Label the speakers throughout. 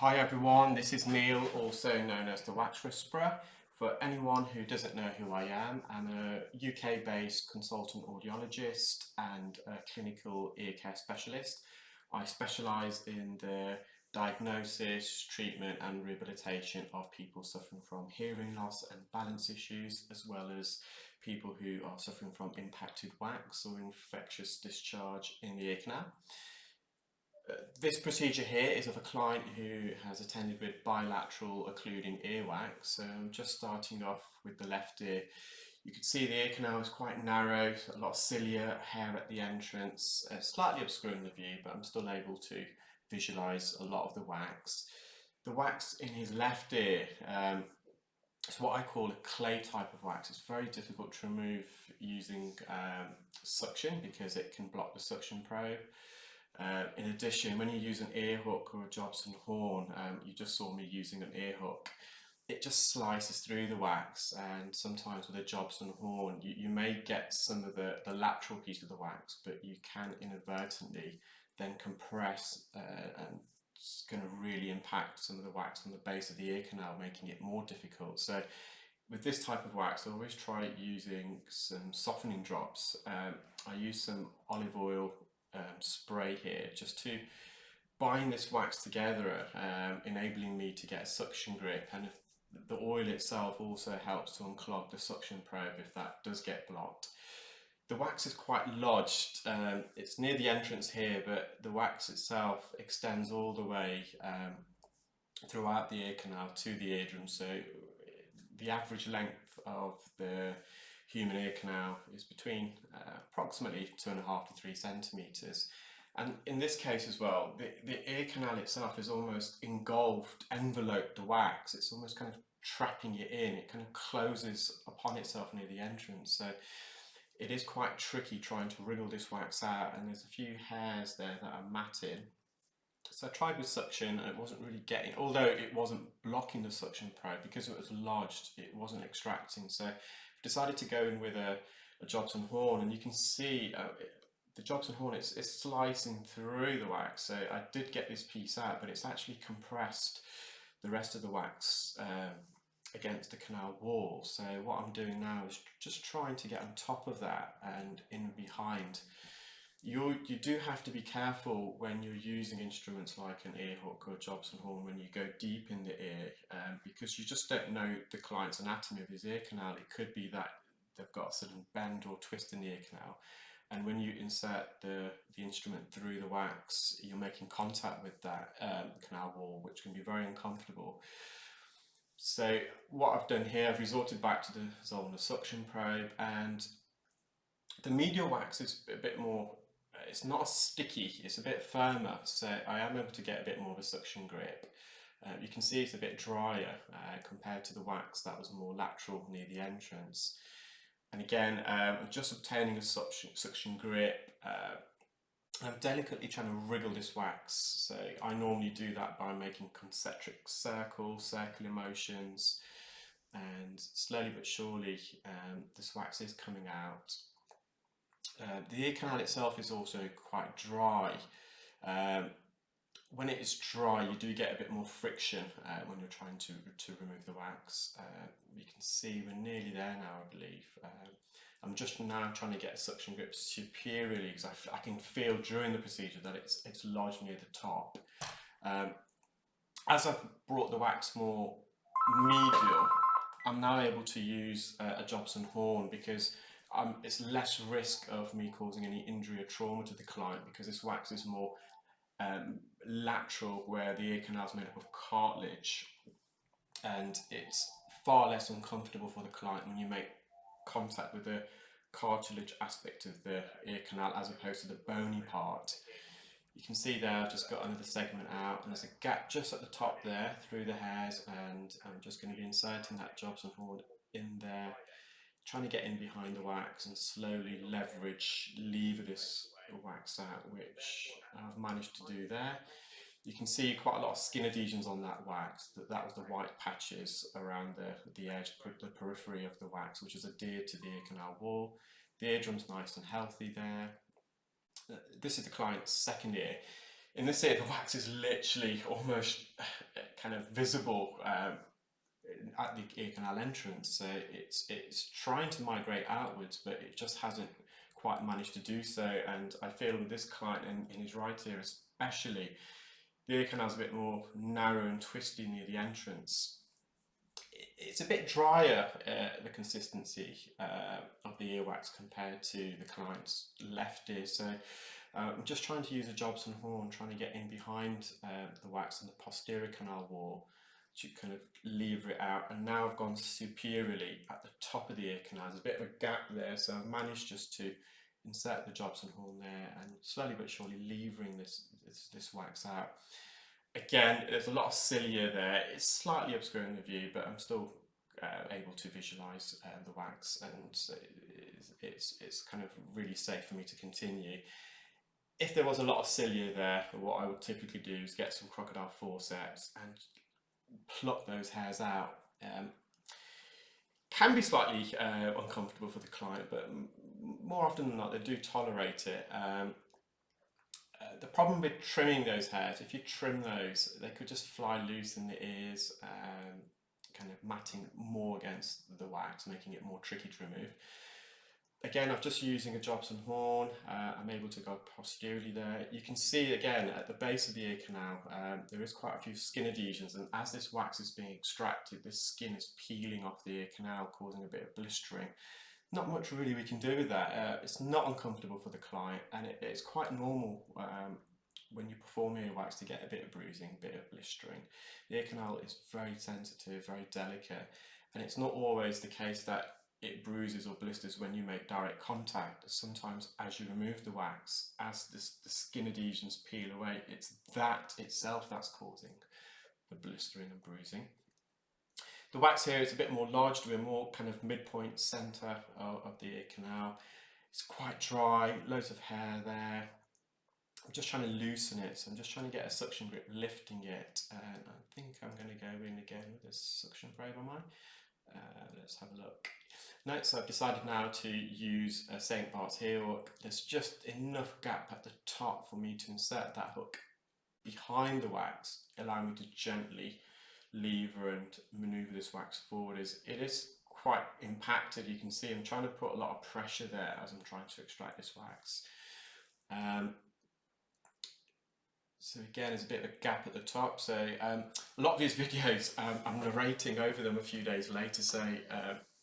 Speaker 1: Hi everyone, this is Neil, also known as the Wax Whisperer. For anyone who doesn't know who I am, I'm a UK-based consultant audiologist and a clinical ear care specialist. I specialise in the diagnosis, treatment and rehabilitation of people suffering from hearing loss and balance issues, as well as people who are suffering from impacted wax or infectious discharge in the ear canal. This procedure here is of a client who has attended with bilateral occluding earwax. So I'm just starting off with the left ear. You can see the ear canal is quite narrow, a lot of cilia, hair at the entrance, slightly obscuring the view, but I'm still able to visualize a lot of the wax. The wax in his left ear is what I call a clay type of wax. It's very difficult to remove using suction because it can block the suction probe. In addition, when you use an ear hook or a Jobson horn, you just saw me using an ear hook, it just slices through the wax, and sometimes with a Jobson horn you may get some of the lateral piece of the wax, but you can inadvertently then compress and it's going to really impact some of the wax on the base of the ear canal, making it more difficult. So with this type of wax, I always try using some softening drops. I use some olive oil spray here just to bind this wax together, enabling me to get a suction grip, and if the oil itself also helps to unclog the suction probe if that does get blocked. The wax is quite lodged, it's near the entrance here, but the wax itself extends all the way throughout the ear canal to the eardrum, so the average length of the human ear canal is between approximately 2.5 to 3 centimeters. And in this case as well, the ear canal itself is almost engulfed, enveloped the wax. It's almost kind of trapping it in. It kind of closes upon itself near the entrance. So it is quite tricky trying to wriggle this wax out, and there's a few hairs there that are matted. So I tried with suction and it wasn't really getting, although it wasn't blocking the suction probe, because it was lodged, it wasn't extracting. So I decided to go in with a Jobson horn, and you can see the Jobson horn is slicing through the wax. So I did get this piece out, but it's actually compressed the rest of the wax against the canal wall. So what I'm doing now is just trying to get on top of that and in behind. You do have to be careful when you're using instruments like an ear hook or a Jobson horn when you go deep in the ear, because you just don't know the client's anatomy of his ear canal. It could be that they've got a sudden bend or twist in the ear canal, and when you insert the instrument through the wax, you're making contact with that canal wall, which can be very uncomfortable. So what I've done here, I've resorted back to the Zollner suction probe, and the medial wax is a bit more, it's not as sticky, it's a bit firmer, so I am able to get a bit more of a suction grip. You can see it's a bit drier compared to the wax that was more lateral near the entrance. And again, I'm just obtaining a suction grip. I'm delicately trying to wriggle this wax, so I normally do that by making concentric circles, circular motions, and slowly but surely this wax is coming out. The ear canal itself is also quite dry. When it is dry, you do get a bit more friction when you're trying to remove the wax. You can see we're nearly there now, I believe. I'm just now trying to get a suction grip superiorly, because I can feel during the procedure that it's lodged near the top. As I've brought the wax more medial, I'm now able to use a Jobson horn, because it's less risk of me causing any injury or trauma to the client, because this wax is more lateral, where the ear canal is made up of cartilage, and it's far less uncomfortable for the client when you make contact with the cartilage aspect of the ear canal as opposed to the bony part. You can see there I've just got another segment out, and there's a gap just at the top there through the hairs, and I'm just going to be inserting that Jobson horn in there, trying to get in behind the wax and slowly lever this wax out, which I've managed to do there. You can see quite a lot of skin adhesions on that wax. That was the white patches around the edge, the periphery of the wax, which is adhered to the ear canal wall. The eardrum's nice and healthy there. This is the client's second ear. In this here, the wax is literally almost kind of visible at the ear canal entrance, so it's trying to migrate outwards, but it just hasn't quite managed to do so. And I feel with this client in his right ear especially, the ear canal's a bit more narrow and twisty near the entrance. It's a bit drier, the consistency of the earwax compared to the client's left ear. So I'm just trying to use a Jobson horn, trying to get in behind the wax in the posterior canal wall to kind of lever it out. And now I've gone superiorly at the top of the ear canal. There's a bit of a gap there, so I've managed just to insert the Jobson horn there and slowly but surely levering this wax out. Again, there's a lot of cilia there. It's slightly obscuring the view, but I'm still able to visualise the wax, and it's kind of really safe for me to continue. If there was a lot of cilia there, what I would typically do is get some crocodile forceps and pluck those hairs out. Can be slightly uncomfortable for the client, but more often than not, they do tolerate it. The problem with trimming those hairs, if you trim those, they could just fly loose in the ears, kind of matting more against the wax, making it more tricky to remove. Again, I'm just using a Jobson horn. I'm able to go posteriorly there. You can see again at the base of the ear canal, there is quite a few skin adhesions, and as this wax is being extracted, this skin is peeling off the ear canal, causing a bit of blistering. Not much really we can do with that. It's not uncomfortable for the client, and it's quite normal when you perform earwax to get a bit of bruising, a bit of blistering. The ear canal is very sensitive, very delicate, and it's not always the case that it bruises or blisters when you make direct contact. Sometimes as you remove the wax, as the skin adhesions peel away, it's that itself that's causing the blistering and bruising. The wax here is a bit more lodged. We're more kind of midpoint centre of the ear canal. It's quite dry, loads of hair there. I'm just trying to loosen it, so I'm just trying to get a suction grip, lifting it, and I think I'm going to go in again with this suction probe, am I? Let's have a look. No, so I've decided now to use a St. Bart's heel hook. There's just enough gap at the top for me to insert that hook behind the wax, allowing me to gently lever and maneuver this wax forward. It is quite impacted. You can see I'm trying to put a lot of pressure there as I'm trying to extract this wax. So again, there's a bit of a gap at the top. So a lot of these videos, I'm narrating over them a few days later. So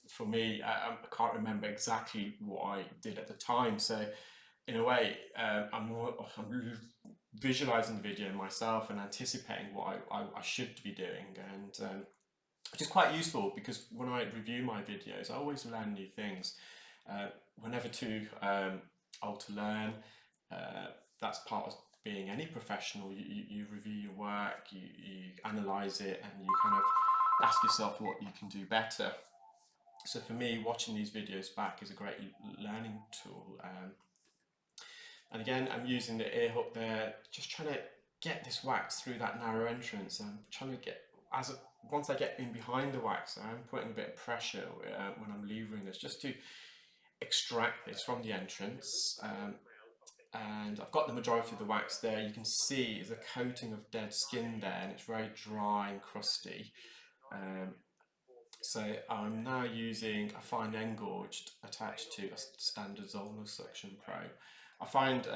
Speaker 1: for me, I can't remember exactly what I did at the time. So in a way, I'm visualizing the video myself and anticipating what I should be doing, and which is quite useful, because when I review my videos, I always learn new things. We're never too old to learn. That's part of being any professional. You review your work, you analyze it, and you kind of ask yourself what you can do better. So for me, watching these videos back is a great learning tool. And again, I'm using the ear hook there, just trying to get this wax through that narrow entrance. I'm trying to get, once I get in behind the wax, I'm putting a bit of pressure when I'm levering this, just to extract this from the entrance. And I've got the majority of the wax there. You can see there's a coating of dead skin there, and it's very dry and crusty. So I'm now using a fine engorged attached to a standard Zollner suction probe. I find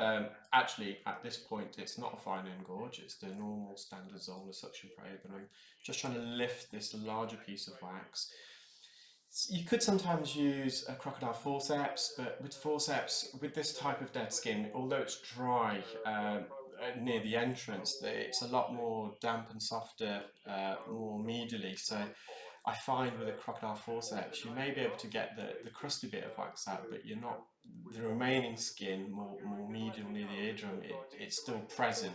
Speaker 1: actually at this point it's not a fine engorge, it's the normal standard Zollner suction probe, and I'm just trying to lift this larger piece of wax. You could sometimes use a crocodile forceps, but with forceps, with this type of dead skin, although it's dry near the entrance, it's a lot more damp and softer, more medially. So I find with a crocodile forceps, you may be able to get the crusty bit of wax out, but you're not, the remaining skin, more medial near the eardrum, it's still present.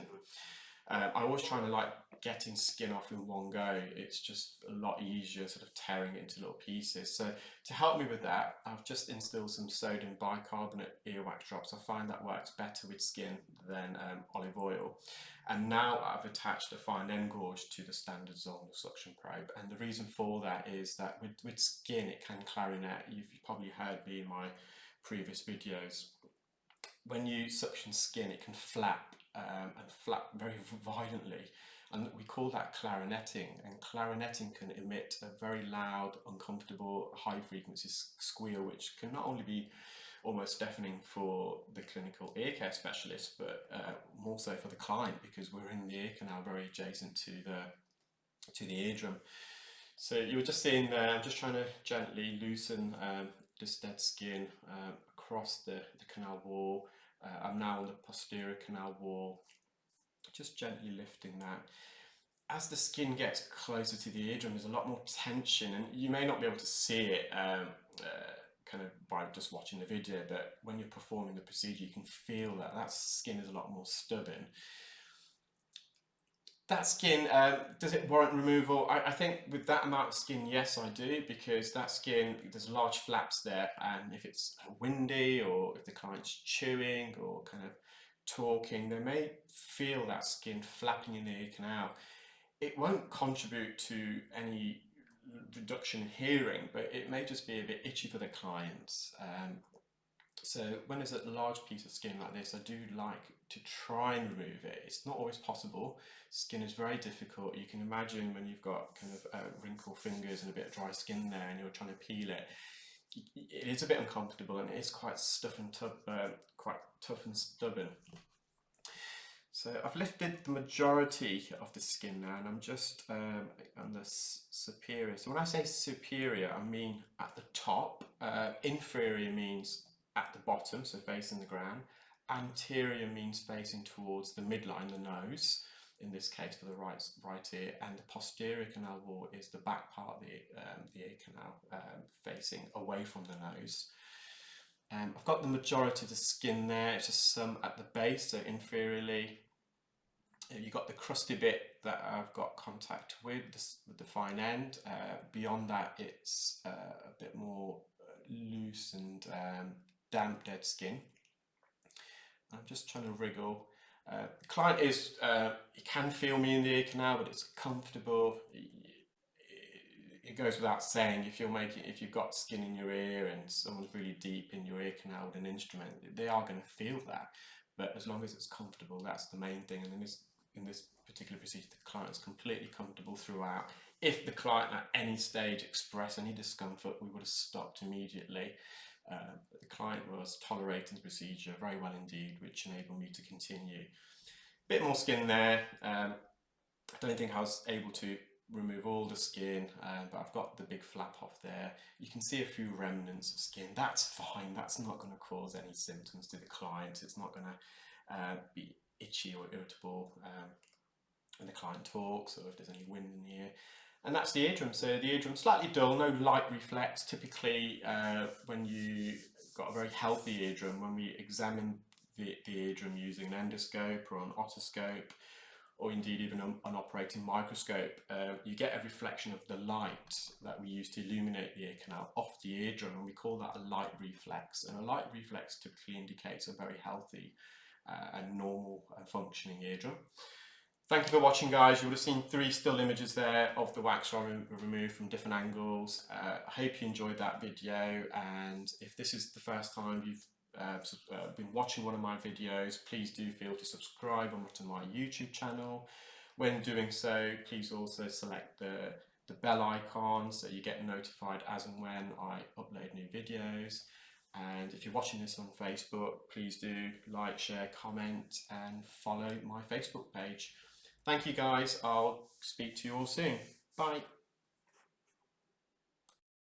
Speaker 1: I always try to like getting skin off in one go. It's just a lot easier sort of tearing it into little pieces. So to help me with that, I've just instilled some sodium bicarbonate earwax drops. I find that works better with skin than olive oil. And now I've attached a fine engorge to the standard Zollner suction probe. And the reason for that is that with skin, it can clarinet. You've probably heard me in my previous videos. When you suction skin, it can flap and flap very violently. And we call that clarinetting, and clarinetting can emit a very loud, uncomfortable, high frequency squeal, which can not only be almost deafening for the clinical ear care specialist, but more so for the client, because we're in the ear canal very adjacent to the eardrum. So you were just seeing there, I'm just trying to gently loosen this dead skin across the canal wall. I'm now on the posterior canal wall, just gently lifting that. As the skin gets closer to the eardrum, there's a lot more tension, and you may not be able to see it kind of by just watching the video, but when you're performing the procedure, you can feel that skin is a lot more stubborn. That skin, does it warrant removal? I think with that amount of skin, yes, I do, because that skin, there's large flaps there, and if it's windy or if the client's chewing or kind of talking, they may feel that skin flapping in the ear canal. It won't contribute to any reduction in hearing, but it may just be a bit itchy for the clients. So when there's a large piece of skin like this, I do like to try and remove it. It's not always possible. Skin is very difficult. You can imagine when you've got kind of wrinkled fingers and a bit of dry skin there and you're trying to peel it. It is a bit uncomfortable, and it is quite quite tough and stubborn. So I've lifted the majority of the skin now, and I'm just on the superior. So when I say superior, I mean at the top. Inferior means at the bottom, so facing the ground. Anterior means facing towards the midline, the nose, in this case for the right ear, and the posterior canal wall is the back part of the ear canal, facing away from the nose. I've got the majority of the skin there, it's just some at the base, so inferiorly. You've got the crusty bit that I've got contact with the fine end. Beyond that, it's a bit more loose and damp dead skin. I'm just trying to wriggle. The client is, you can feel me in the ear canal, but it's comfortable. It goes without saying, if you've got skin in your ear and someone's really deep in your ear canal with an instrument, they are going to feel that. But as long as it's comfortable, that's the main thing. And in this particular procedure, the client is completely comfortable throughout. If the client at any stage expressed any discomfort, we would have stopped immediately. But the client was tolerating the procedure very well indeed, which enabled me to continue. Bit more skin there. I don't think I was able to remove all the skin, but I've got the big flap off there. You can see a few remnants of skin. That's fine. That's not going to cause any symptoms to the client. It's not going to be itchy or irritable when the client talks, or if there's any wind in the ear. And that's the eardrum. So the eardrum slightly dull, no light reflex. Typically, when you got a very healthy eardrum, when we examine the eardrum using an endoscope or an otoscope, or indeed even an operating microscope, you get a reflection of the light that we use to illuminate the ear canal off the eardrum, and we call that a light reflex. And a light reflex typically indicates a very healthy and normal and functioning eardrum. Thank you for watching, guys. You would have seen 3 still images there of the wax I removed from different angles. I hope you enjoyed that video, and if this is the first time you've been watching one of my videos, please do feel to subscribe to my YouTube channel. When doing so, please also select the bell icon so you get notified as and when I upload new videos. And if you're watching this on Facebook, please do like, share, comment, and follow my Facebook page. Thank you, guys. I'll speak to you all soon. Bye.